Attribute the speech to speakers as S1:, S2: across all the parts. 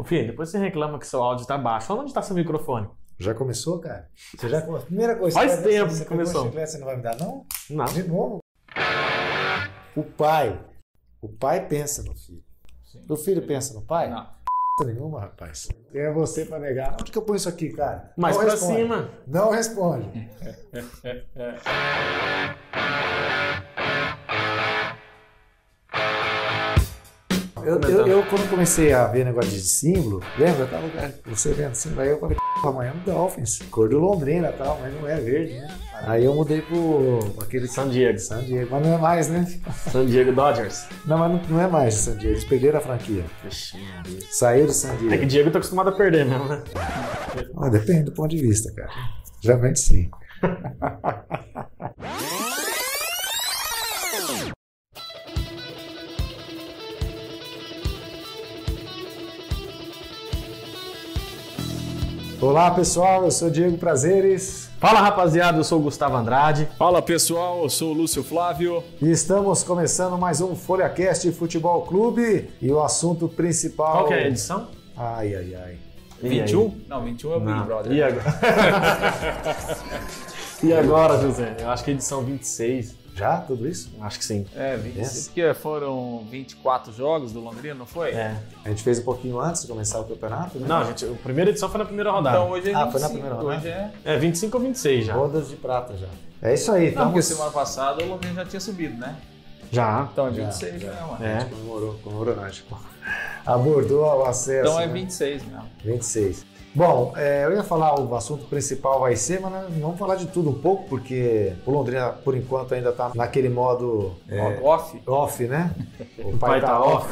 S1: Ô filho, depois você reclama que seu áudio tá baixo. Onde tá seu microfone?
S2: Já começou, cara? Você já começou? Primeira coisa.
S1: Faz tempo
S2: que
S1: que começou.
S2: Você não vai me dar, não?
S1: Não.
S2: De novo? O pai pensa no filho. Sim. O filho pensa no pai?
S3: Não.
S2: Nenhuma, rapaz. É você pra negar. Onde que eu ponho isso aqui, cara?
S1: Mais
S2: não
S1: pra
S2: responde.
S1: cima.
S2: Não responde. Eu quando comecei a ver negócio de símbolo, lembra? Eu tava você vendo símbolo, aí eu falei, amanhã no Dolphins, cor do Londrina e tal, mas não é verde, né? Aí eu mudei pro aquele
S1: San Diego.
S2: San Diego, mas não é mais, né?
S1: San Diego Dodgers.
S2: Não, mas não é mais San Diego, eles perderam a franquia. Saiu do San Diego.
S1: É que o Diego tá acostumado a perder mesmo, né?
S2: Ah, depende do ponto de vista, cara. Geralmente sim. Olá pessoal, eu sou Diego Prazeres.
S1: Fala rapaziada, eu sou o Gustavo Andrade.
S3: Fala pessoal, eu sou o Lúcio Flávio.
S2: E estamos começando mais um FolhaCast Futebol Clube. E o assunto principal...
S1: Qual que é a edição?
S2: Ai.
S3: 21? Não, 21 é o Big Brother.
S1: E agora? E agora, José? Eu acho que é edição 26.
S2: Já? Tudo isso?
S1: Acho que sim.
S3: É, 26, porque foram 24 jogos do Londrina, não foi?
S1: É.
S2: A gente fez um pouquinho antes de começar o campeonato, né?
S1: Não, gente, a primeira edição foi na primeira rodada.
S3: Então hoje é 25.
S2: Foi na primeira rodada?
S3: Hoje é...
S1: É 25 ou 26 já.
S2: Bodas de prata já. É isso aí.
S3: Não, porque semana passada o Londrina já tinha subido, né?
S1: Já.
S3: Então é 26 já, mano.
S1: É.
S2: Comemorou não, tipo, abordou o acesso.
S3: Então é
S2: né?
S3: 26 mesmo.
S2: 26. Bom, eu ia falar, o assunto principal vai ser, mas nós vamos falar de tudo um pouco, porque o Londrina, por enquanto, ainda está naquele modo off, né?
S1: O pai tá off.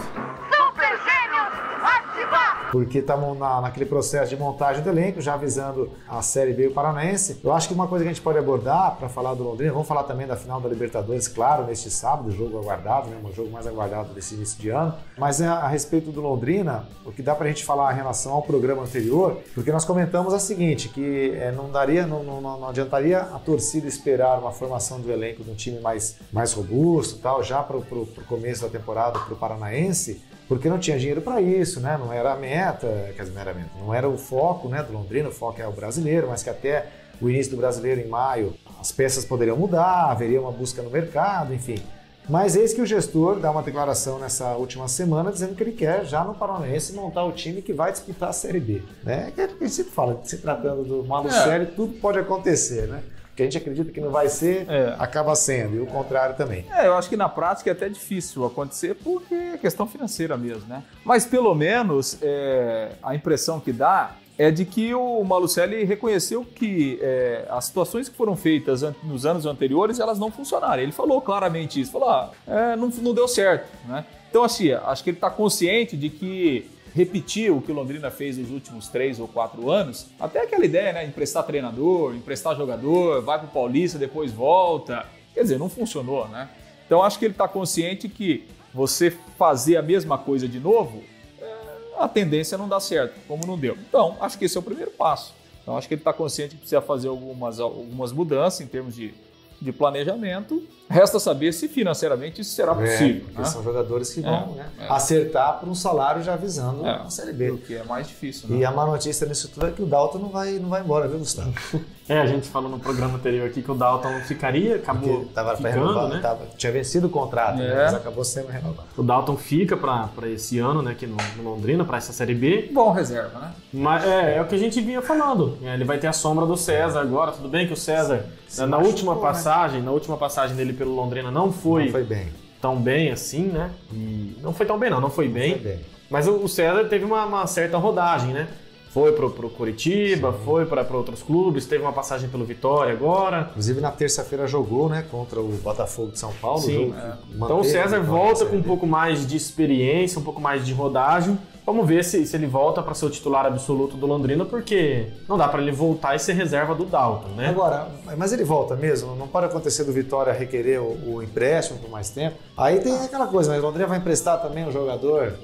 S2: Porque estamos naquele processo de montagem do elenco, já avisando a Série B e o Paranaense. Eu acho que uma coisa que a gente pode abordar para falar do Londrina, vamos falar também da final da Libertadores, claro, neste sábado, jogo aguardado, né, o jogo mais aguardado desse início de ano. Mas a respeito do Londrina, o que dá para a gente falar em relação ao programa anterior, porque nós comentamos a seguinte, que não adiantaria a torcida esperar uma formação do elenco de um time mais robusto, tal, já para o começo da temporada para o Paranaense, porque não tinha dinheiro para isso, né? Não era a meta, quer dizer, não era o foco, né, do Londrina, o foco é o brasileiro, mas que até o início do brasileiro em maio as peças poderiam mudar, haveria uma busca no mercado, enfim. Mas eis que o gestor dá uma declaração nessa última semana dizendo que ele quer, já no Paranaense, montar o time que vai disputar a Série B. Né? Que a gente sempre fala, se tratando do Malucelli, tudo pode acontecer, né? Que a gente acredita que não vai ser, acaba sendo, e o contrário também.
S3: Eu acho que na prática é até difícil acontecer porque é questão financeira mesmo, né? Mas pelo menos a impressão que dá é de que o Malucelli reconheceu que as situações que foram feitas nos anos anteriores, elas não funcionaram. Ele falou claramente isso, falou, não deu certo, né? Então assim, acho que ele está consciente de que repetir o que o Londrina fez nos últimos 3 ou 4 anos, até aquela ideia, né, emprestar treinador, emprestar jogador, vai pro Paulista, depois volta, quer dizer, não funcionou, né? Então acho que ele está consciente que você fazer a mesma coisa de novo, a tendência não dá certo, como não deu. Então acho que esse é o primeiro passo. Então acho que ele está consciente que precisa fazer algumas mudanças em termos de planejamento. Resta saber se financeiramente isso será possível.
S2: Porque são jogadores que vão acertar por um salário já avisando a Série B.
S3: O que é mais difícil, né?
S2: E a má notícia nisso tudo é que o Dalton não vai embora, viu, Gustavo?
S1: A gente falou no programa anterior aqui que o Dalton ficaria, acabou ficando, né?
S2: Tinha vencido o contrato, né? Mas acabou sendo renovado.
S1: O Dalton fica para esse ano, né, aqui no Londrina, para essa Série B.
S3: Bom reserva, né?
S1: Mas é o que a gente vinha falando. Ele vai ter a sombra do César agora. Tudo bem que o César, na última passagem dele pelo Londrina, não foi
S2: bem.
S1: Tão bem assim, né? E não foi tão bem, não foi bem. Mas o César teve uma certa rodagem, né? Foi pro Coritiba, foi para outros clubes, teve uma passagem pelo Vitória agora.
S2: Inclusive na terça-feira jogou, né, contra o Botafogo de São Paulo.
S1: Sim. Então o César volta com um pouco mais de experiência, um pouco mais de rodagem. Vamos ver se ele volta para ser o titular absoluto do Londrina, porque não dá para ele voltar e ser reserva do Dalton, né?
S2: Agora, mas ele volta mesmo? Não pode acontecer do Vitória requerer o empréstimo por mais tempo? Aí tem aquela coisa, mas o Londrina vai emprestar também um jogador...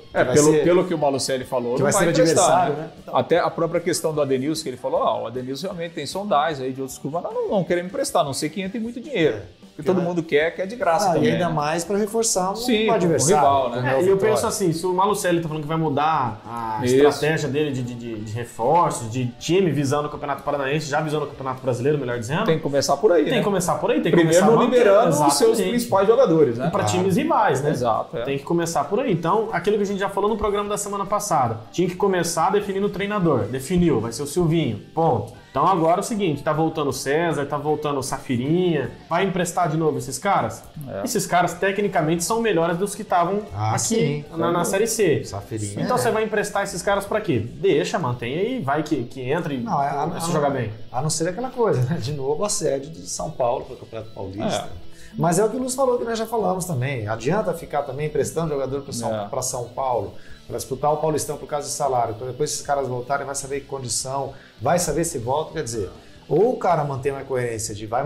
S3: Pelo que o Malucelli falou,
S2: que vai ser adversário, né?
S3: Então, até a própria questão do Adenilson, que ele falou, o Adenilson realmente tem sondagem aí de outros clubes, mas não queremos emprestar, a não ser que entre muito dinheiro. que todo mundo quer de graça também.
S2: E ainda mais para reforçar um adversário.
S3: Rival, né?
S1: E eu penso assim, se o Malucelli tá falando que vai mudar a estratégia dele de reforços, de time visando o Campeonato Paranaense, já visando o Campeonato Brasileiro, melhor dizendo.
S3: Tem que começar por aí,
S1: Tem que começar por aí. Tem que
S3: primeiro
S1: começar
S3: liberando os seus principais jogadores, né?
S1: Para times rivais, né?
S3: Exato.
S1: Tem que começar por aí. Então, aquilo que a gente já falou no programa da semana passada, tinha que começar definindo o treinador. Definiu, vai ser o Silvinho, ponto. Então agora é o seguinte, tá voltando o César, tá voltando o Safirinha, vai emprestar de novo esses caras? Esses caras tecnicamente são melhores dos que estavam aqui na Série C.
S2: Safirinha,
S1: então você vai emprestar esses caras pra quê? Deixa, mantém aí, vai que entra e começa a jogar bem.
S2: A não ser aquela coisa, né? De novo a sede de São Paulo para o Campeonato Paulista. Mas é o que o Lúcio falou, que nós já falamos também. Adianta ficar também emprestando jogador para São Paulo, para disputar o Paulistão por causa de salário. Então depois esses caras voltarem, vai saber que condição, vai saber se volta. Quer dizer, ou o cara mantém uma coerência de vai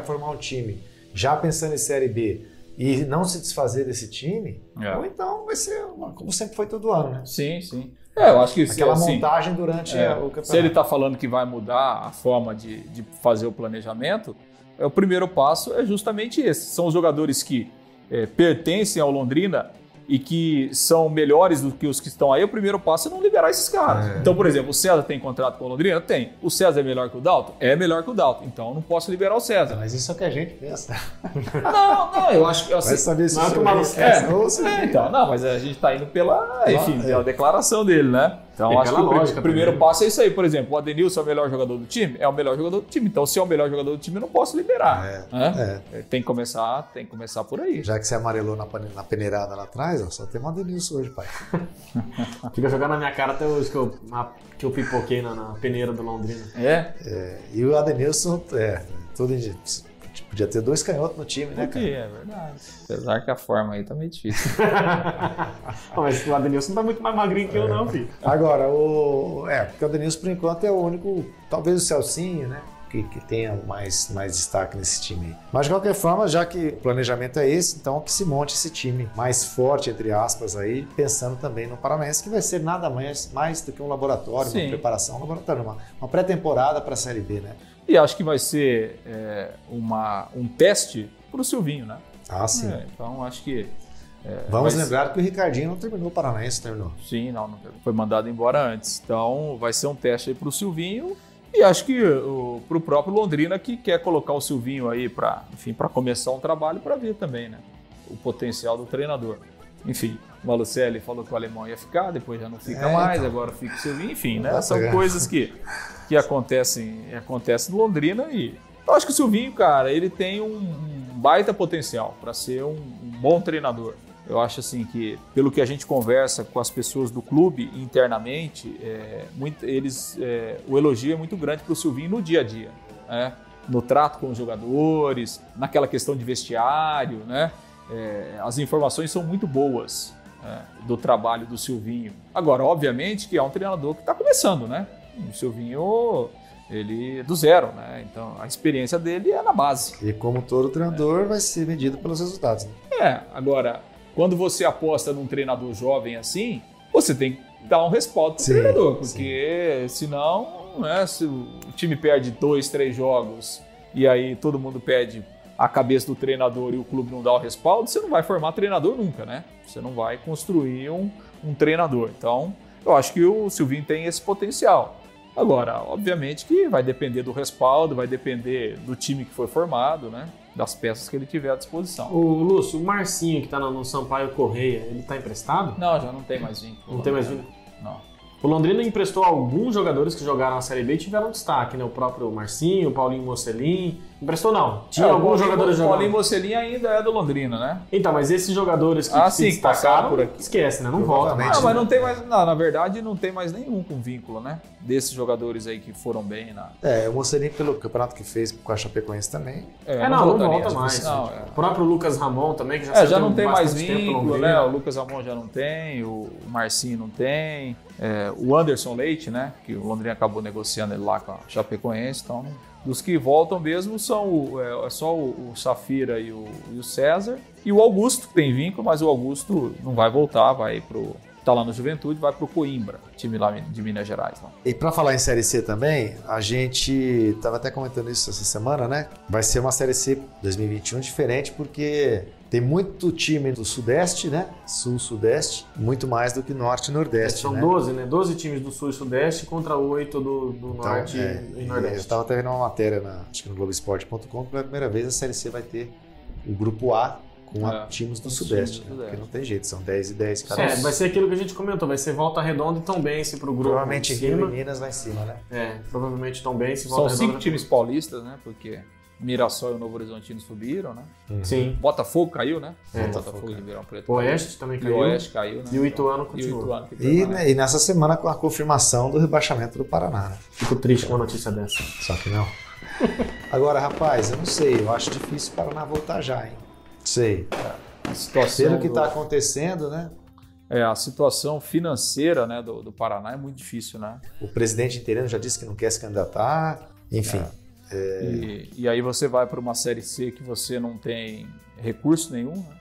S2: formar um time já pensando em Série B e não se desfazer desse time, ou então vai ser como sempre foi todo ano, né?
S3: Sim. Eu acho que
S2: aquela montagem durante o campeonato.
S3: Se ele está falando que vai mudar a forma de fazer o planejamento, o primeiro passo é justamente esse. São os jogadores que pertencem ao Londrina e que são melhores do que os que estão aí. O primeiro passo é não liberar esses caras. Então, por exemplo, o César tem contrato com o Londrina? Tem. O César é melhor que o Dalton? É melhor que o Dalton. Então, eu não posso liberar o César.
S2: Mas isso é o que a gente pensa.
S3: Não, eu acho que... Assim,
S2: vai saber se
S3: mas a gente está indo pela declaração dele, né? Então, acho que o primeiro passo é isso aí. Por exemplo, o Adenilson é o melhor jogador do time? É o melhor jogador do time. Então, se é o melhor jogador do time, eu não posso liberar. Tem que começar por aí.
S2: Já que você amarelou na peneirada lá atrás, só tem o Adenilson hoje, pai.
S1: Fica jogando na minha cara até hoje que eu pipoquei na peneira do Londrina.
S2: E o Adenilson, podia ter 2 canhotos no time, né, cara?
S3: É verdade. Apesar que a forma aí tá meio difícil.
S1: Mas o Adenilson não tá muito mais magrinho que eu, não, filho.
S2: Agora, porque o Adenilson, por enquanto, é o único, talvez o Celcinho, né? Que tenha mais destaque nesse time aí. Mas, de qualquer forma, já que o planejamento é esse, então que se monte esse time mais forte, entre aspas, aí, pensando também no Paranaense, que vai ser nada mais do que um laboratório, uma preparação, uma pré-temporada para a Série B, né?
S3: E acho que vai ser um teste para o Silvinho, né?
S2: Sim.
S3: Então, acho que...
S2: Vamos lembrar que o Ricardinho não terminou o Paranaense, terminou.
S3: Sim, não foi mandado embora antes. Então, vai ser um teste aí para o Silvinho. E acho que para o próprio Londrina, que quer colocar o Silvinho aí para começar um trabalho para ver também, né? O potencial do treinador. Enfim, o Malucelli falou que o alemão ia ficar, depois já não fica mais, então. Agora fica o Silvinho. Enfim, né? São coisas que acontecem no Londrina. E eu acho que o Silvinho, cara, ele tem um baita potencial para ser um bom treinador. Eu acho assim que, pelo que a gente conversa com as pessoas do clube internamente, o elogio é muito grande para o Silvinho no dia a dia, né? No trato com os jogadores, naquela questão de vestiário, né? As informações são muito boas do trabalho do Silvinho. Agora, obviamente que é um treinador que está começando, né? O Silvinho, ele é do zero, né? Então a experiência dele é na base.
S2: E como todo treinador vai ser medido pelos resultados, né?
S3: Agora... Quando você aposta num treinador jovem assim, você tem que dar um respaldo pro treinador, porque senão, né, se o time perde 2, 3 jogos e aí todo mundo pede a cabeça do treinador e o clube não dá o respaldo, você não vai formar treinador nunca, né? Você não vai construir um treinador. Então, eu acho que o Silvinho tem esse potencial. Agora, obviamente que vai depender do respaldo, vai depender do time que foi formado, né? Das peças que ele tiver à disposição.
S1: O Lúcio, o Marcinho que tá no Sampaio Correia, ele tá emprestado?
S3: Não, já não tem mais vínculo.
S1: Não tem mais vínculo?
S3: Não.
S1: O Londrina emprestou alguns jogadores que jogaram na Série B e tiveram destaque, né? O próprio Marcinho, o Paulinho Mocelin. Emprestou não. Tinha alguns jogadores jogando.
S3: O Paulinho Mocelin ainda é do Londrina, né?
S1: Então, mas esses jogadores que se destacaram,
S3: por aqui.
S1: Esquece, né? Não volta mais.
S3: Não, mas não tem mais. Não, na verdade, não tem mais nenhum com vínculo, né? Desses jogadores aí que foram bem na...
S2: o Mocelin, pelo campeonato que fez com a Chapecoense também.
S1: Não volta mais. Não, O próprio Lucas Ramon também, que
S3: já não tem mais vínculo, né? O Lucas Ramon já não tem, o Marcinho não tem. O Anderson Leite, né? Que o Londrina acabou negociando ele lá com a Chapecoense, então... Dos que voltam mesmo são só o Safira e o César. E o Augusto, que tem vínculo, mas o Augusto não vai voltar, vai pro está lá no Juventude, vai para o Coimbra, time lá de Minas Gerais. Lá.
S2: E para falar em Série C também, a gente estava até comentando isso essa semana, né? Vai ser uma Série C 2021 diferente porque tem muito time do Sudeste, né? Sul-Sudeste, muito mais do que Norte e Nordeste.
S1: São 12, né? 12 times do Sul e Sudeste contra 8 do Norte e Nordeste. Eu
S2: estava até vendo uma matéria, acho que no Globoesporte.com, que pela primeira vez a Série C vai ter o Grupo A com times do Sudeste, né? Porque não tem jeito, são 10 e 10 cada um.
S1: Vai ser aquilo que a gente comentou, vai ser Volta Redonda e Tombense pro grupo.
S2: Provavelmente Rio e Minas lá em cima, né?
S1: Provavelmente Tombense e Volta
S3: Redonda. São 5 times paulistas, né? Porque Mirassol e o Novo Horizontino subiram, né?
S1: Sim.
S3: Botafogo caiu, né?
S1: Botafogo
S3: de Ribeirão Preto.
S1: O Oeste também caiu.
S3: E o Oeste caiu, né?
S1: E o Ituano continua.
S2: E nessa semana com a confirmação do rebaixamento do Paraná, né?
S1: Fico triste com a notícia dessa.
S2: Só que não. Agora, rapaz, eu não sei, eu acho difícil o Paraná voltar já, hein? Sei.
S3: A situação
S2: pelo que está acontecendo, né?
S3: A situação financeira, né, do Paraná é muito difícil, né?
S2: O presidente interino já disse que não quer se candidatar, enfim.
S3: E aí você vai para uma Série C que você não tem recurso nenhum, né?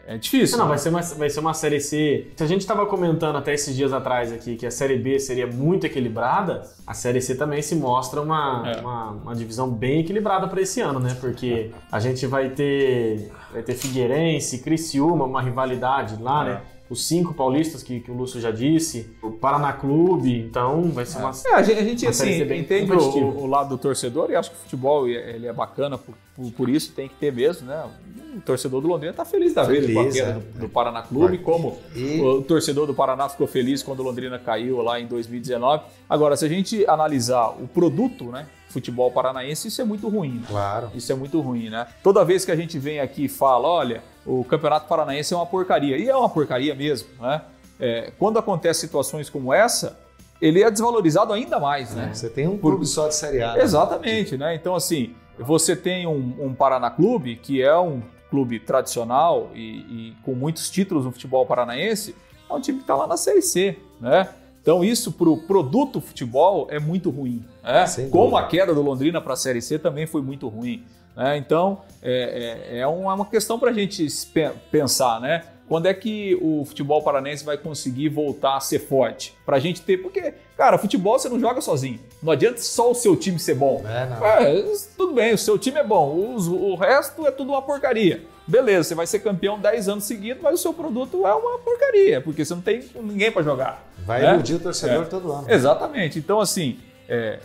S3: É difícil.
S1: Não, né? vai ser uma Série C. Se a gente estava comentando até esses dias atrás aqui que a Série B seria muito equilibrada, a Série C também se mostra uma divisão bem equilibrada para esse ano, né? Porque a gente vai ter Figueirense, Criciúma, uma rivalidade lá, né? Os 5 paulistas que o Lúcio já disse, o Paraná Clube, então vai ser uma
S3: a gente assim, entende o lado do torcedor e acho que o futebol ele é bacana por isso, tem que ter mesmo, né? O torcedor do Londrina está feliz da vida com a queda do Paraná Clube, como o torcedor do Paraná ficou feliz quando o Londrina caiu lá em 2019. Agora, se a gente analisar o produto, né? Futebol paranaense, isso é muito ruim. Né?
S2: Claro.
S3: Isso é muito ruim, né? Toda vez que a gente vem aqui e fala, olha, o Campeonato Paranaense é uma porcaria, e é uma porcaria mesmo, né? Quando acontecem situações como essa, ele é desvalorizado ainda mais, né?
S2: Você tem um clube só de Série A. Né?
S3: Exatamente, né? Então, assim, você tem um Paraná Clube, que é um clube tradicional e com muitos títulos no futebol paranaense, é um time que está lá na Série C, né? Então isso para o produto futebol é muito ruim. Né? Como a queda do Londrina para a Série C também foi muito ruim. Né? Então é uma questão para a gente pensar, né? Quando é que o futebol paranaense vai conseguir voltar a ser forte? Para a gente ter... Porque, cara, futebol você não joga sozinho. Não adianta só o seu time ser bom. Tudo bem, o seu time é bom. O resto é tudo uma porcaria. Beleza, você vai ser campeão 10 anos seguidos, mas o seu produto é uma porcaria, porque você não tem ninguém para jogar.
S2: Vai iludir o torcedor todo ano.
S3: Exatamente. Então, assim,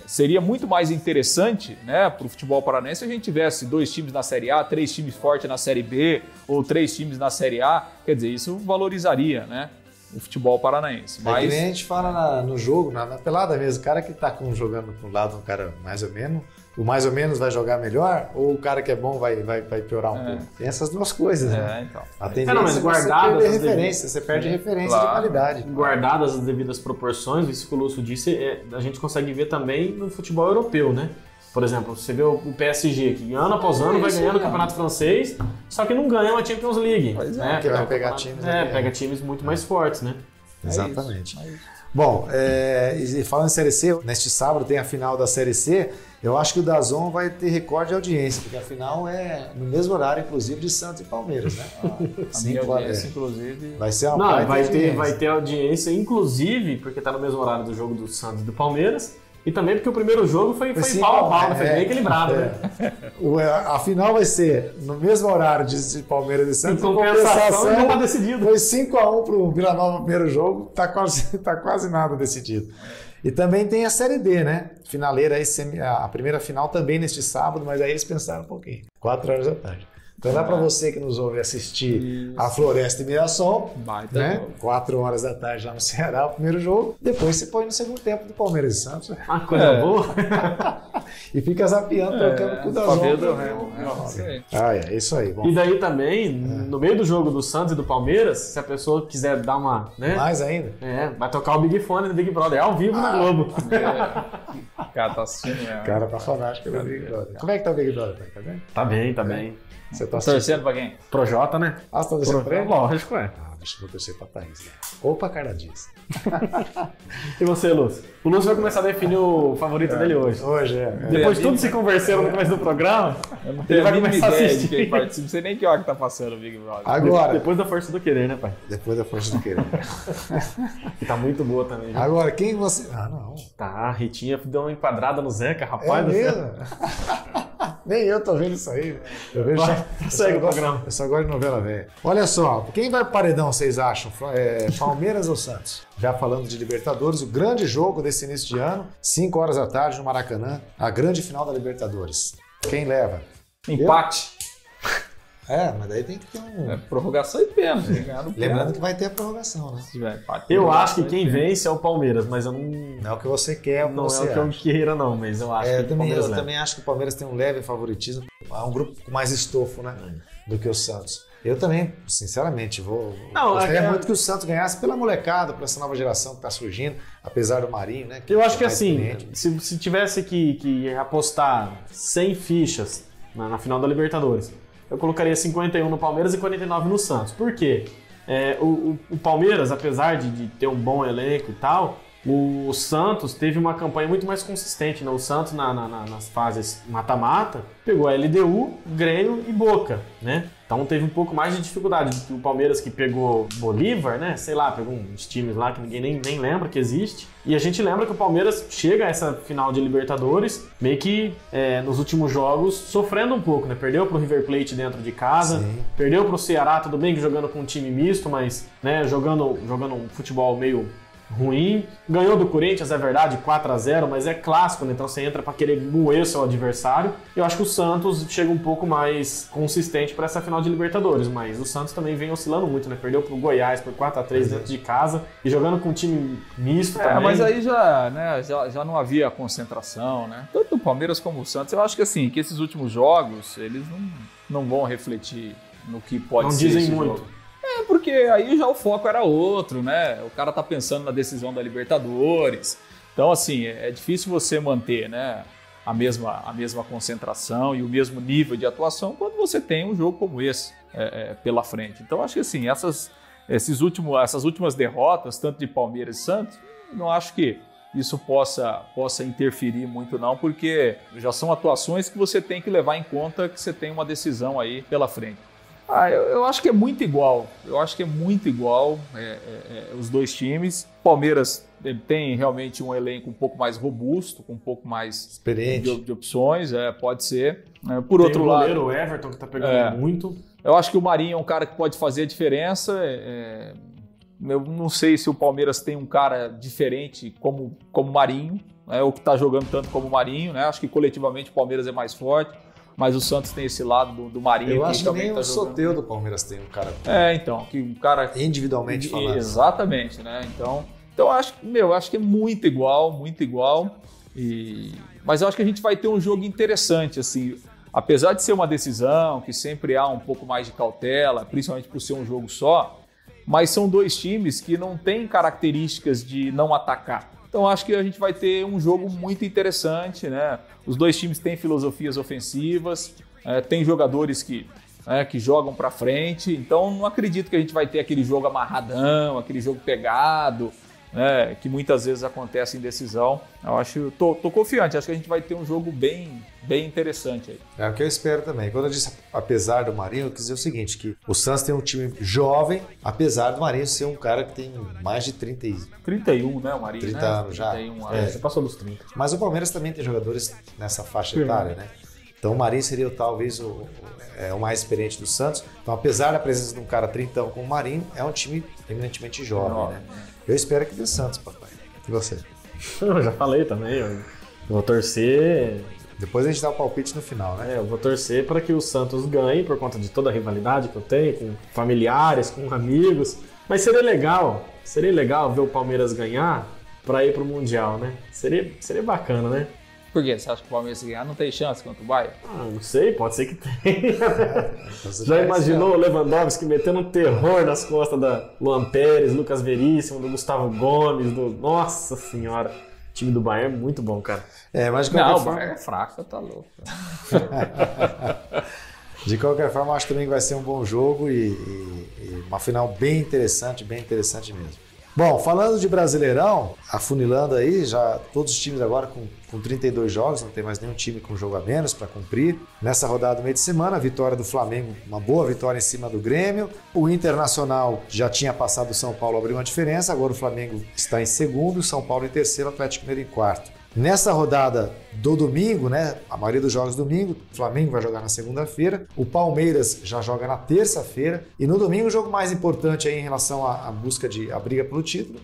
S3: seria muito mais interessante, né, para o futebol paranaense se a gente tivesse 2 times na Série A, 3 times fortes na Série B, ou 3 times na Série A. Quer dizer, isso valorizaria, né, o futebol paranaense.
S2: Mas... que nem a gente fala no jogo, na pelada mesmo, o cara que está jogando para um lado, um cara mais ou menos, o mais ou menos vai jogar melhor, ou o cara que é bom vai piorar um pouco. Tem essas duas coisas, né?
S3: Então.
S2: A tendência é você perder referência, você perde referência de qualidade.
S1: Guardadas as devidas proporções, isso que o Lúcio disse, a gente consegue ver também no futebol europeu, né? Por exemplo, você vê o PSG, que ano após ano vai ganhando o Campeonato Francês, só que não ganha uma Champions League.
S2: Né? Porque vai pegar times...
S1: pega times muito mais fortes, né?
S2: Exatamente. Bom, e falando em Série C, neste sábado tem a final da Série C. Eu acho que o DAZN vai ter recorde de audiência, porque a final é no mesmo horário, inclusive, de Santos e Palmeiras, né?
S3: A minha audiência, inclusive...
S2: Vai ser uma
S1: vai ter audiência, inclusive, porque está no mesmo horário do jogo do Santos e do Palmeiras, e também porque o primeiro jogo foi pau a pau, foi bem equilibrado, né?
S2: A final vai ser no mesmo horário de Palmeiras e Santos.
S1: Em compensação, não está decidido.
S2: Foi 5-1 para o Vila Nova no primeiro jogo, tá quase nada decidido. E também tem a Série D, né? Finaleira aí, a primeira final também neste sábado, mas aí eles pensaram um pouquinho. 4 horas da tarde. Então dá para você que nos ouve assistir a Floresta e Mirassol, né? 4 horas da tarde lá no Ceará, o primeiro jogo. Depois você põe no segundo tempo do Palmeiras e Santos.
S1: Coisa boa.
S2: E fica zapeando, trocando tudo a é isso aí. Bom.
S1: E daí também, no meio do jogo do Santos e do Palmeiras, se a pessoa quiser dar uma... Né?
S2: Mais ainda?
S1: Vai tocar o Big Fone do Big Brother, ao vivo na Globo.
S3: O cara tá assistindo.
S2: Cara tá fanático pelo Big Brother. Como é que tá o Big Brother? Tá bem?
S1: Tá bem, tá bem.
S2: Você tá
S3: torcendo pra quem?
S1: Projota, né?
S2: Você tá torcendo pra ele?
S1: Lógico,
S2: Acho que vou torcer pra Thaís. Né? Ou pra Carla Dias.
S1: E você, Lúcio? O Lúcio vai começar a definir o favorito dele hoje.
S2: Hoje,
S1: Depois de tudo se conversando no começo do programa,
S3: ele vai começar a assistir. Quem participa, não sei nem que hora que tá passando o Big Brother.
S2: Agora.
S1: Depois da força do querer, né, pai?
S2: Depois da força do querer.
S1: Que tá muito boa também. Viu?
S2: Agora, quem você... Ah, não.
S1: Tá, a Ritinha deu uma enquadrada no Zeca, rapaz
S2: É
S1: do céu.
S2: mesmo? Nem eu tô vendo isso aí. Eu vejo
S1: segue o programa.
S2: Eu só gosto de novela velha. Olha só, quem vai pro paredão, vocês acham? Palmeiras ou Santos? Já falando de Libertadores, o grande jogo desse início de ano, 5 horas da tarde no Maracanã, a grande final da Libertadores. Quem leva?
S3: Empate.
S2: Mas daí tem que ter um...
S3: prorrogação e pênalti.
S2: Lembrando que vai ter a prorrogação, né?
S3: Se tiver empate,
S1: Eu acho que quem vence é o Palmeiras, mas eu não...
S2: Não é o que você quer, é o que
S1: não
S2: você
S1: é o que eu
S2: acha.
S1: queira, não, mas eu acho que o Palmeiras
S2: Eu
S1: leva.
S2: também acho que o Palmeiras tem um leve favoritismo. É um grupo com mais estofo, né? Do que o Santos. Eu também, sinceramente, gostaria muito que o Santos ganhasse pela molecada, por essa nova geração que está surgindo, apesar do Marinho, né?
S1: Eu acho que assim, se tivesse que apostar 100 fichas na final da Libertadores, eu colocaria 51 no Palmeiras e 49 no Santos. Por quê? O Palmeiras, apesar de ter um bom elenco e tal, o Santos teve uma campanha muito mais consistente, né? O Santos, nas fases mata-mata, pegou a LDU, Grêmio e Boca, né? Então teve um pouco mais de dificuldade do que o Palmeiras, que pegou Bolívar, né? Sei lá, pegou uns times lá que ninguém nem lembra que existe. E a gente lembra que o Palmeiras chega a essa final de Libertadores meio que nos últimos jogos sofrendo um pouco, né? Perdeu pro River Plate dentro de casa, perdeu pro Ceará, tudo bem que jogando com um time misto, mas né, jogando um futebol meio ruim. Ganhou do Corinthians, é verdade, 4-0, mas é clássico, né? Então você entra para querer moer seu adversário. Eu acho que o Santos chega um pouco mais consistente para essa final de Libertadores, mas o Santos também vem oscilando muito, né? Perdeu pro Goiás por 4-3 dentro de casa e jogando com um time misto também.
S3: Mas aí já não havia concentração, né? Tanto o Palmeiras como o Santos. Eu acho que assim, que esses últimos jogos, eles não vão refletir no que pode ser.
S1: Não dizem
S3: esse
S1: muito.
S3: Jogo. Porque aí já o foco era outro, né? O cara tá pensando na decisão da Libertadores. Então, assim, é difícil você manter, né, a mesma concentração e o mesmo nível de atuação quando você tem um jogo como esse pela frente. Então, acho que assim, essas últimas derrotas, tanto de Palmeiras e Santos, não acho que isso possa interferir muito não, porque já são atuações que você tem que levar em conta que você tem uma decisão aí pela frente. Eu acho que é muito igual. Os dois times. Palmeiras tem realmente um elenco um pouco mais robusto, com um pouco mais
S2: experiente
S3: de opções, pode ser. Por outro lado,
S1: tem o goleiro Everton que tá pegando muito.
S3: Eu acho que o Marinho é um cara que pode fazer a diferença. Eu não sei se o Palmeiras tem um cara diferente como o Marinho, ou que está jogando tanto como o Marinho, né? Acho que coletivamente o Palmeiras é mais forte. Mas o Santos tem esse lado do Marinho.
S2: Eu acho que
S3: também
S2: nem
S3: tá
S2: o Soteldo do Palmeiras tem um cara...
S3: que um cara...
S2: Individualmente falando.
S3: Exatamente, né? Então acho que é muito igual. Mas eu acho que a gente vai ter um jogo interessante, assim. Apesar de ser uma decisão, que sempre há um pouco mais de cautela, principalmente por ser um jogo só, mas são dois times que não têm características de não atacar. Então acho que a gente vai ter um jogo muito interessante, né? Os dois times têm filosofias ofensivas, tem jogadores que jogam para frente, então não acredito que a gente vai ter aquele jogo amarradão, aquele jogo pegado, né? Que muitas vezes acontece em decisão. Eu tô confiante, acho que a gente vai ter um jogo bem interessante aí.
S2: É o que eu espero também. Quando eu disse apesar do Marinho, eu quis dizer o seguinte, que o Santos tem um time jovem, apesar do Marinho ser um cara que tem mais de
S3: 31, né, o Marinho?
S2: 30
S3: né?
S2: anos já.
S3: 31 anos.
S1: Você passou dos 30.
S2: Mas o Palmeiras também tem jogadores nessa faixa etária, né? Então o Marinho seria talvez o mais experiente do Santos. Então, apesar da presença de um cara 30 como o Marinho, é um time eminentemente jovem, né? Eu espero que dê Santos, papai. E você?
S1: Eu já falei também, eu vou torcer...
S2: Depois a gente dá o palpite no final, né?
S1: Eu vou torcer para que o Santos ganhe por conta de toda a rivalidade que eu tenho com familiares, com amigos. Mas seria legal ver o Palmeiras ganhar para ir pro Mundial, né? Seria bacana, né?
S3: Por quê? Você acha que o Palmeiras ganhar não tem chance contra o Bayern?
S1: Não sei, pode ser que tenha. Já imaginou o Lewandowski metendo um terror nas costas da Luan Pérez, Lucas Veríssimo, do Gustavo Gomes, Nossa Senhora! O time do Bayern é muito bom, cara.
S2: Mas
S3: não, o Bayern é fraco, você tá louco.
S2: De qualquer forma, acho também que vai ser um bom jogo e uma final bem interessante mesmo. Bom, falando de Brasileirão, afunilando aí, já todos os times agora com 32 jogos, não tem mais nenhum time com jogo a menos para cumprir. Nessa rodada do meio de semana, a vitória do Flamengo, uma boa vitória em cima do Grêmio. O Internacional já tinha passado o São Paulo, abriu uma diferença, agora o Flamengo está em segundo, o São Paulo em terceiro, o Atlético Mineiro em quarto. Nessa rodada do domingo, né, a maioria dos jogos domingo, o Flamengo vai jogar na segunda-feira, o Palmeiras já joga na terça-feira e no domingo o jogo mais importante aí em relação à busca a briga pelo título,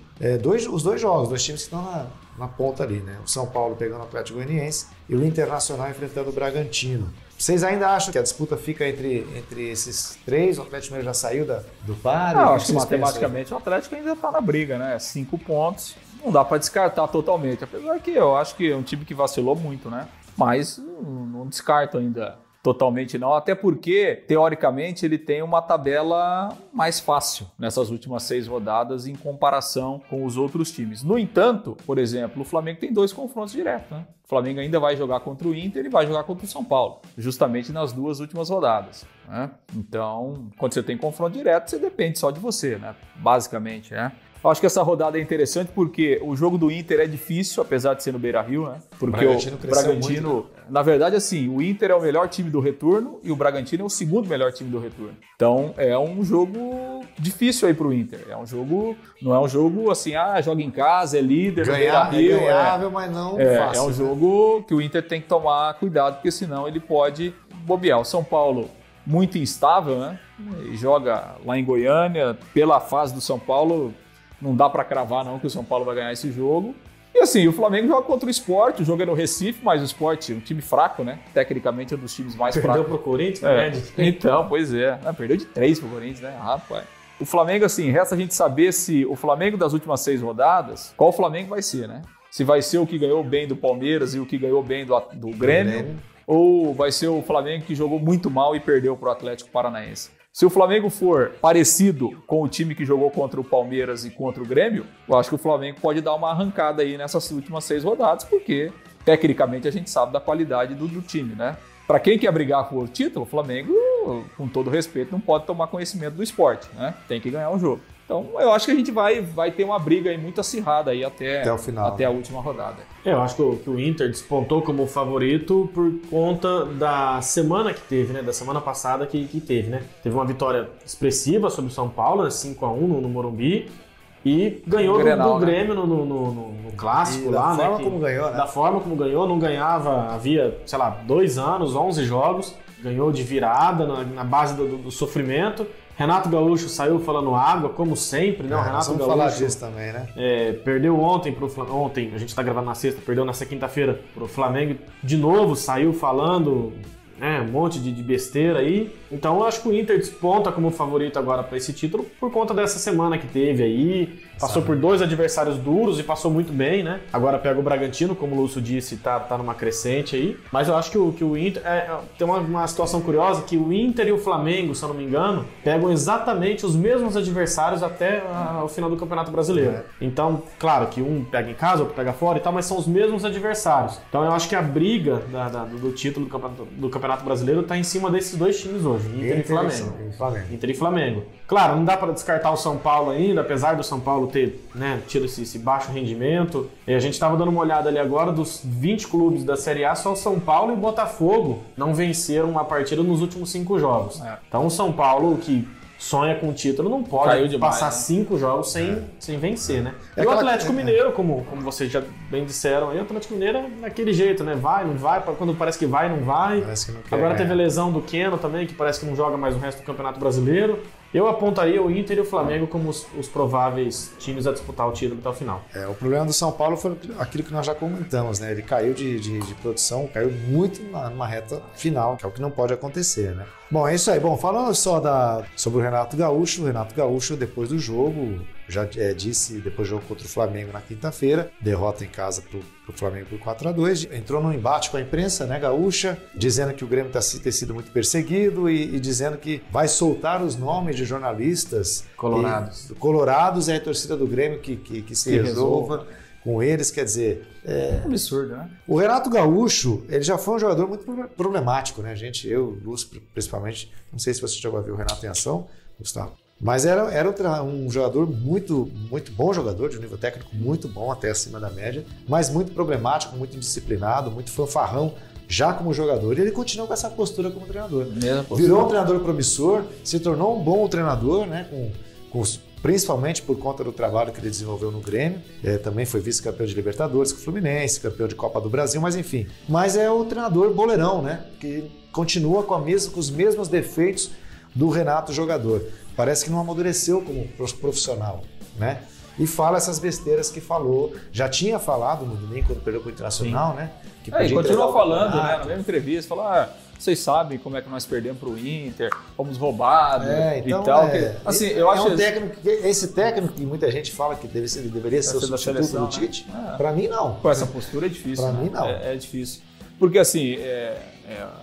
S2: os dois jogos, dois times que estão na ponta ali, né? O São Paulo pegando o Atlético Goianiense e o Internacional enfrentando o Bragantino. Vocês ainda acham que a disputa fica entre esses três? O Atlético Mineiro já saiu do par?
S3: Não, acho que matematicamente o Atlético ainda está na briga, né? 5 pontos. Não dá para descartar totalmente, apesar que eu acho que é um time que vacilou muito, né? Mas não descarto ainda totalmente não, até porque, teoricamente, ele tem uma tabela mais fácil nessas últimas 6 rodadas em comparação com os outros times. No entanto, por exemplo, o Flamengo tem 2 confrontos diretos, né? O Flamengo ainda vai jogar contra o Inter e vai jogar contra o São Paulo, justamente nas 2 últimas rodadas, né? Então, quando você tem confronto direto, você depende só de você, né? Basicamente, né? Eu acho que essa rodada é interessante porque o jogo do Inter é difícil, apesar de ser no Beira-Rio, né? Porque o Bragantino, muito, né? Na verdade, assim, o Inter é o melhor time do retorno e o Bragantino é o segundo melhor time do retorno. Então, é um jogo difícil aí pro Inter. Não é um jogo assim, joga em casa, é líder, no Beira-Rio.
S2: É ganhável, mas não fácil.
S3: É um jogo que o Inter tem que tomar cuidado, porque senão ele pode bobear. O São Paulo, muito instável, né? E joga lá em Goiânia, pela fase do São Paulo. Não dá para cravar não que o São Paulo vai ganhar esse jogo. E assim, o Flamengo joga contra o Sport, o jogo é no Recife, mas o Sport é um time fraco, né? Tecnicamente é um dos times mais fracos.
S1: Perdeu pro Corinthians, né?
S3: Então, pois é. Perdeu de 3 pro Corinthians, né? Rapaz. O Flamengo, assim, resta a gente saber se o Flamengo das últimas 6 rodadas, qual Flamengo vai ser, né? Se vai ser o que ganhou bem do Palmeiras e o que ganhou bem do Grêmio, ou vai ser o Flamengo que jogou muito mal e perdeu pro Atlético Paranaense. Se o Flamengo for parecido com o time que jogou contra o Palmeiras e contra o Grêmio, eu acho que o Flamengo pode dar uma arrancada aí nessas últimas 6 rodadas, porque tecnicamente a gente sabe da qualidade do time, né? Para quem quer brigar por título, o Flamengo, com todo respeito, não pode tomar conhecimento do esporte, né? Tem que ganhar o jogo. Então, eu acho que a gente vai ter uma briga aí muito acirrada aí até
S2: o final,
S3: até a última rodada.
S1: Eu acho que o Inter despontou como favorito por conta da semana que teve, né? Da semana passada que teve, né? Teve uma vitória expressiva sobre o São Paulo, 5-1 no Morumbi, e ganhou do Grêmio, né? no clássico lá, né? Da forma como ganhou, não ganhava, havia, 2 anos, 11 jogos, ganhou de virada na base do sofrimento. Renato Gaúcho saiu falando água, como sempre, né? O Renato
S2: Gaúcho falar disso também, né?
S1: Perdeu ontem pro Flamengo. Ontem, a gente tá gravando na sexta, perdeu nessa quinta-feira pro Flamengo. De novo, saiu falando um monte de besteira aí. Então eu acho que o Inter desponta como favorito agora para esse título por conta dessa semana que teve aí. Passou por 2 adversários duros e passou muito bem, né? Agora pega o Bragantino, como o Lúcio disse, tá numa crescente aí. Mas eu acho que o Inter... tem uma situação curiosa que o Inter e o Flamengo, se eu não me engano, pegam exatamente os mesmos adversários até o final do Campeonato Brasileiro. Então, claro que um pega em casa, outro pega fora e tal, mas são os mesmos adversários. Então eu acho que a briga do título do Campeonato Brasileiro tá em cima desses 2 times hoje, Inter e Flamengo. Inter e Flamengo. Claro, não dá para descartar o São Paulo ainda, apesar do São Paulo ter tido esse baixo rendimento. E a gente estava dando uma olhada ali agora, dos 20 clubes da Série A, só o São Paulo e o Botafogo não venceram uma partida nos últimos 5 jogos. Então o São Paulo, que sonha com o título, não pode passar 5 jogos sem vencer, né? E o Atlético Mineiro, como vocês já bem disseram, aí, o Atlético Mineiro é daquele jeito, né? Vai, não vai, quando parece que vai, não vai. Agora teve a lesão do Keno também, que parece que não joga mais o resto do Campeonato Brasileiro. Eu apontaria o Inter e o Flamengo como os prováveis times a disputar o título até o final.
S2: O problema do São Paulo foi aquilo que nós já comentamos, né? Ele caiu de produção, caiu muito numa reta final, que é o que não pode acontecer, né? Bom, é isso aí. Bom, falando só sobre o Renato Gaúcho, depois do jogo, já disse, depois do jogo contra o Flamengo na quinta-feira, derrota em casa pro Flamengo por 4-2, entrou num embate com a imprensa, né, gaúcha, dizendo que o Grêmio tem sido muito perseguido e dizendo que vai soltar os nomes de jornalistas
S1: colorados,
S2: e a torcida do Grêmio que se resolva. com eles, quer dizer...
S3: É absurdo, né?
S2: O Renato Gaúcho, ele já foi um jogador muito problemático, né, gente? Eu, Lúcio, principalmente, não sei se você chegou a ver o Renato em ação, Gustavo, mas era um jogador muito bom jogador, de um nível técnico muito bom, até acima da média, mas muito problemático, muito indisciplinado, muito fanfarrão, já como jogador, e ele continuou com essa postura como treinador. Virou um treinador promissor, se tornou um bom treinador, né, principalmente por conta do trabalho que ele desenvolveu no Grêmio. Também foi vice-campeão de Libertadores com o Fluminense, campeão de Copa do Brasil, mas enfim. Mas é o treinador boleirão, né, que continua com os mesmos defeitos do Renato jogador. Parece que não amadureceu como profissional, né? E fala essas besteiras que falou. Já tinha falado no domingo, quando perdeu para o Internacional, né?
S3: Que e continua falando, né? Na mesma entrevista, falou: vocês sabem como é que nós perdemos para o Inter, fomos roubados
S2: então,
S3: e tal. Assim, eu acho
S2: esse técnico que muita gente fala que deveria ser o substituto do Tite, para mim não.
S3: Com essa postura é difícil.
S2: Para mim não.
S3: É difícil. Porque assim,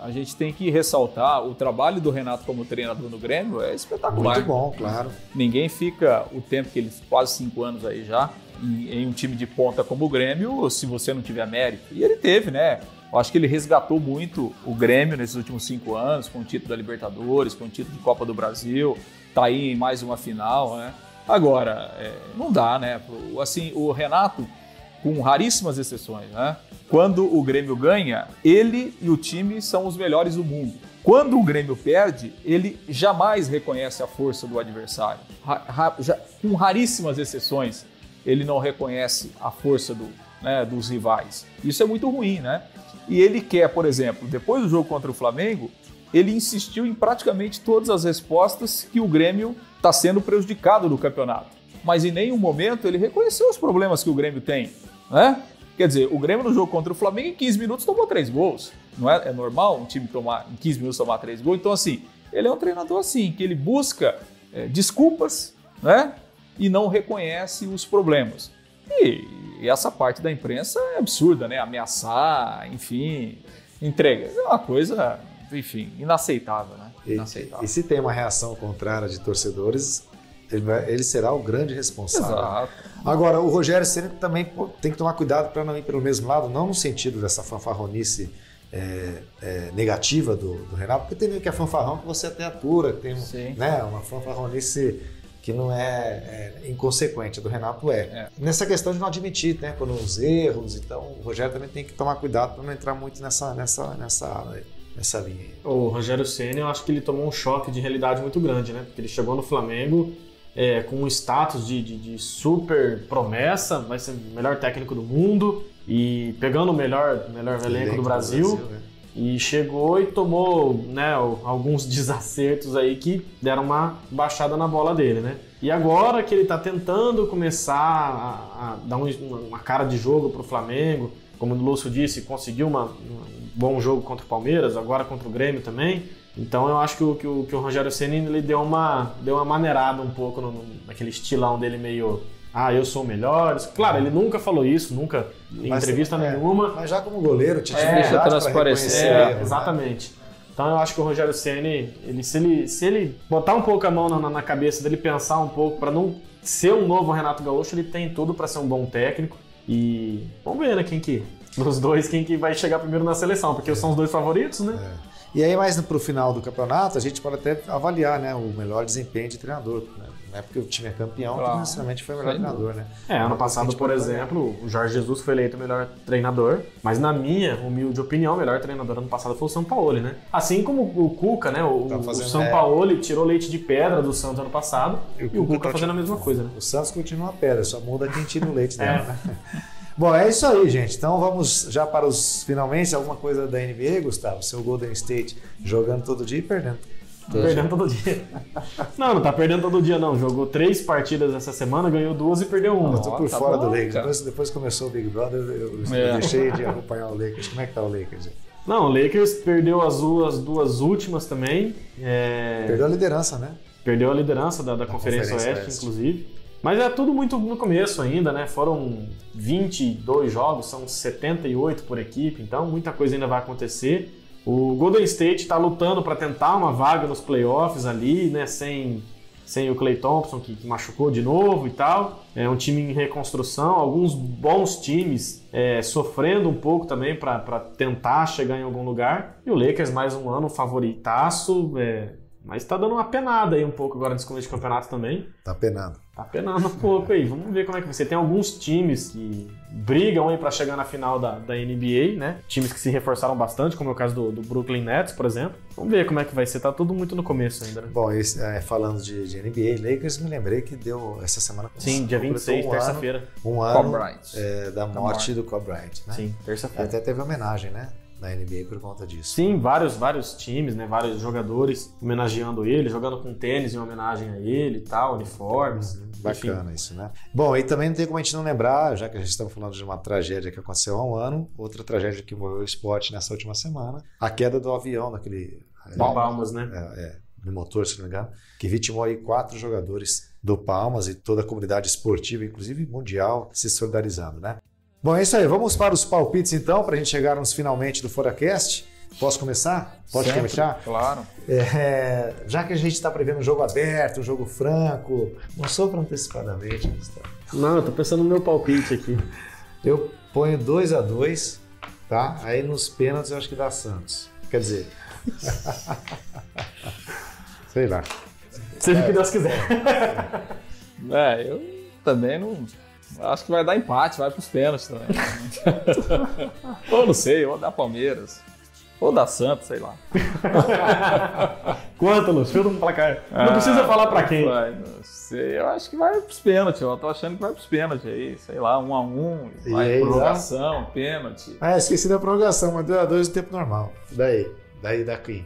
S3: a gente tem que ressaltar o trabalho do Renato como treinador no Grêmio é espetacular.
S2: Muito bom, claro.
S3: Ninguém fica o tempo que ele, quase 5 anos aí já, em um time de ponta como o Grêmio, se você não tiver mérito. E ele teve, né? Eu acho que ele resgatou muito o Grêmio nesses últimos 5 anos, com o título da Libertadores, com o título de Copa do Brasil, tá aí em mais uma final, né? Agora, não dá, né? Assim, o Renato, com raríssimas exceções, né? Quando o Grêmio ganha, ele e o time são os melhores do mundo. Quando o Grêmio perde, ele jamais reconhece a força do adversário. Com raríssimas exceções, ele não reconhece a força dos rivais. Isso é muito ruim, né? E ele quer, por exemplo, depois do jogo contra o Flamengo, ele insistiu em praticamente todas as respostas que o Grêmio está sendo prejudicado no campeonato. Mas em nenhum momento ele reconheceu os problemas que o Grêmio tem, né? Quer dizer, o Grêmio no jogo contra o Flamengo em 15 minutos tomou 3 gols. Não é normal um time em 15 minutos tomar 3 gols? Então, assim, ele é um treinador assim, que ele busca desculpas, né? E não reconhece os problemas. E essa parte da imprensa é absurda, né? Ameaçar, enfim, entrega. É uma coisa, enfim, inaceitável, né? Inaceitável.
S2: E se tem uma reação contrária de torcedores, ele será o grande responsável.
S3: Exato.
S2: Agora, o Rogério Ceni também tem que tomar cuidado para não ir pelo mesmo lado, não no sentido dessa fanfarronice negativa do Renato, porque tem meio que a fanfarrão que você até atura, que tem uma fanfarronice que não é inconsequente, a do Renato Nessa questão de não admitir, né, quando os erros, então o Rogério também tem que tomar cuidado para não entrar muito nessa linha.
S1: O Rogério Ceni, eu acho que ele tomou um choque de realidade muito grande, né? Porque ele chegou no Flamengo com um status de super promessa, vai ser o melhor técnico do mundo e pegando o melhor elenco do Brasil. E chegou e tomou, né, alguns desacertos aí que deram uma baixada na bola dele, né? E agora que ele está tentando começar a dar uma cara de jogo para o Flamengo, como o Lúcio disse, conseguiu um bom jogo contra o Palmeiras, agora contra o Grêmio também. Então eu acho que o Rogério Ceni ele deu uma maneirada um pouco naquele estilão dele meio... eu sou o melhor. Claro, ele nunca falou isso, nunca em entrevista nenhuma.
S2: Mas já como goleiro, tinha
S3: deixa transparecer.
S1: Exatamente. Então eu acho que o Rogério Ceni, se ele botar um pouco a mão na cabeça dele, pensar um pouco para não ser um novo Renato Gaúcho, ele tem tudo para ser um bom técnico. E vamos ver, né, dos dois, quem que vai chegar primeiro na seleção, porque são os dois favoritos, né?
S2: E aí, mais pro final do campeonato, a gente pode até avaliar, né, o melhor desempenho de treinador. Né? Não é porque o time é campeão que não necessariamente foi o melhor treinador, né?
S1: Ano passado, por exemplo, o Jorge Jesus foi eleito o melhor treinador, mas na minha humilde opinião, o melhor treinador ano passado foi o Sampaoli, né? Assim como o Cuca, né? O Sampaoli tirou leite de pedra do Santos ano passado e o Cuca tá fazendo a mesma coisa, né?
S2: O Santos continua a pedra, só muda quem tira o leite dela, né? Bom, é isso aí, gente. Então vamos já para os finalmente. Alguma coisa da NBA, Gustavo? Seu Golden State jogando todo dia e perdendo.
S1: Perdendo todo dia. Não tá perdendo todo dia, não. Jogou 3 partidas essa semana, ganhou 2 e perdeu 1.
S2: Eu tô por fora do Lakers. Depois começou o Big Brother, eu deixei de acompanhar o Lakers. Como é que tá o Lakers?
S1: Não, o Lakers perdeu as 2 últimas também.
S2: Perdeu a liderança, né?
S1: Perdeu a liderança da Conferência Oeste, inclusive. Mas é tudo muito no começo ainda, né? Foram 22 jogos, são 78 por equipe, então muita coisa ainda vai acontecer. O Golden State está lutando para tentar uma vaga nos playoffs ali, né? Sem sem o Klay Thompson, que machucou de novo e tal. É um time em reconstrução, alguns bons times sofrendo um pouco também para tentar chegar em algum lugar. E o Lakers mais um ano favoritaço, mas tá dando uma penada aí um pouco agora nesse começo de campeonato também.
S2: Tá penando.
S1: Tá penando um pouco aí. Vamos ver como é que vai ser. Tem alguns times que brigam aí pra chegar na final da NBA, né? Times que se reforçaram bastante, como é o caso do Brooklyn Nets, por exemplo. Vamos ver como é que vai ser. Tá tudo muito no começo ainda, né?
S2: Bom, falando de NBA, Lakers, me lembrei que deu essa semana.
S1: Sim, dia 26, terça-feira.
S2: Um ano da morte do Kobe Bryant, né?
S1: Sim, terça-feira.
S2: Até teve homenagem, né? Na NBA por conta disso.
S1: Sim, vários times, né? Vários jogadores homenageando ele, jogando com tênis em homenagem a ele e tal, uniformes.
S2: Bacana isso, né? Bom, e também não tem como a gente não lembrar, já que a gente está falando de uma tragédia que aconteceu há um ano, outra tragédia que envolveu o esporte nessa última semana, a queda do avião naquele...
S1: Palmas, né?
S2: No motor, se não me engano, que vitimou aí 4 jogadores do Palmas e toda a comunidade esportiva, inclusive mundial, se solidarizando, né? Bom, é isso aí. Vamos para os palpites, então, para a gente chegarmos finalmente do ForaCast. Posso começar? Pode começar?
S3: Claro.
S2: Já que a gente está prevendo um jogo aberto, um jogo franco, não sopra antecipadamente, Gustavo.
S1: Não, eu tô pensando no meu palpite aqui.
S2: Eu ponho 2-2, tá? Aí nos pênaltis eu acho que dá Santos. Quer dizer... sei lá.
S1: Seja o que Deus quiser.
S3: Eu também não... Acho que vai dar empate, vai pros pênaltis também. Ou não sei, ou da Palmeiras. Ou da Santos, sei lá.
S1: Quanto, Lúcio? Chuta no placar. Não precisa falar pra quem.
S3: Não sei, eu acho que vai pros pênaltis. Eu tô achando que vai pros pênaltis aí. Sei lá, 1-1, vai prorrogação, pênalti.
S2: Esqueci da prorrogação, mas 2-2 no tempo normal. Daí daqui.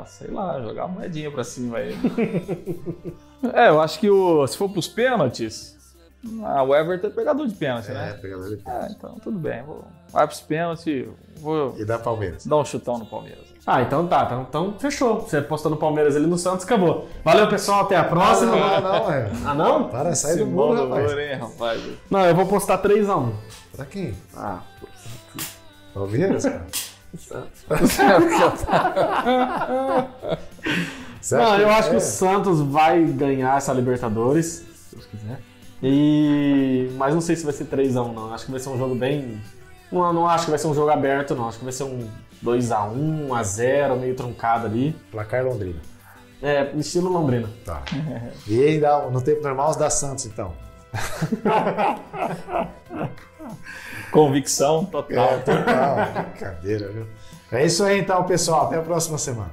S3: Sei lá, jogar uma moedinha pra cima aí. Eu acho que se for pros pênaltis... o Everton é pegador de pênalti, né?
S2: Pegador de pênalti.
S3: Então tudo bem. Vai pros pênaltis,
S2: E da Palmeiras.
S3: dar um chutão no Palmeiras.
S1: Então tá. Então fechou. Você apostou no Palmeiras ali no Santos, acabou. Valeu, pessoal. Até a próxima.
S2: Não.
S1: Não?
S2: Para, sai do mundo,
S3: rapaz.
S1: Não, eu vou postar 3-1.
S2: Pra quem? Palmeiras, cara?
S1: Não, eu acho que o Santos vai ganhar essa Libertadores, se Deus quiser. Mas não sei se vai ser 3-1, não. Acho que vai ser um jogo bem... Não acho que vai ser um jogo aberto, não. Acho que vai ser um 2-1, 1-0, meio truncado ali.
S2: Placar Londrina.
S1: Estilo Londrina.
S2: Tá. E aí, no tempo normal, os da Santos, então.
S3: Convicção total.
S2: Total. Brincadeira, viu? É isso aí, então, pessoal. Até a próxima semana.